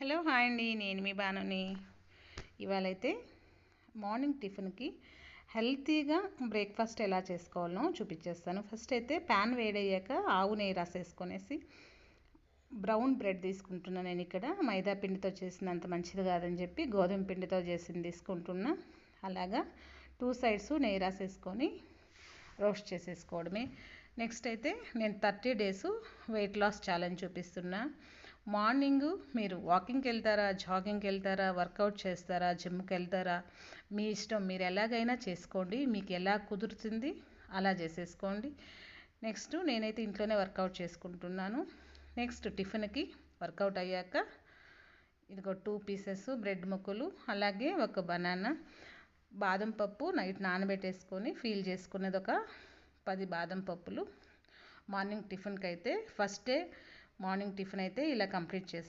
Hello hi అండి, నేను మీ బానుని. ఇవాళైతే morning టిఫిన్కి హెల్తీగా బ్రేక్ఫాస్ట్ ఎలా చేసుకోవాలో చూపించేస్తాను. ఫస్ట్ అయితే ప్యాన్ వేడయ్యాక ఆవు నెయ్యి రాసేసుకొనేసి బ్రౌన్ బ్రెడ్ తీసుకుంటున్నా. నేను ఇక్కడ మైదా పిండితో చేసినంత మంచిది కాదని చెప్పి గోధుమ పిండితో చేసింది తీసుకుంటున్నా. అలాగా 2 సైడ్స్ నెయ్యి రాసేసుకొని రోస్ట్ చేసేసుకోవడమే. నెక్స్ట్ అయితే నేను 30 డేస్ వెయిట్ లాస్ ఛాలెంజ్ చూపిస్తున్నా. మార్నింగ్ మీరు వాకింగ్కి వెళ్తారా, జాగింగ్కి వెళ్తారా, వర్కౌట్ చేస్తారా, జిమ్కి వెళ్తారా, మీ ఇష్టం. మీరు ఎలాగైనా చేసుకోండి, మీకు ఎలా కుదురుతుంది అలా చేసేసుకోండి. నెక్స్ట్ నేనైతే ఇంట్లోనే వర్కౌట్ చేసుకుంటున్నాను. నెక్స్ట్ టిఫిన్కి వర్కౌట్ అయ్యాక ఇదిగో 2 పీసెస్ బ్రెడ్ ముక్కలు, అలాగే ఒక బనానా, బాదం పప్పు నైట్ నానబెట్టేసుకొని ఫీల్ చేసుకునేది ఒక 10 బాదం పప్పులు. మార్నింగ్ టిఫిన్కి అయితే ఫస్ట్ డే మార్నింగ్ టిఫిన్ అయితే ఇలా కంప్లీట్ చేశాను.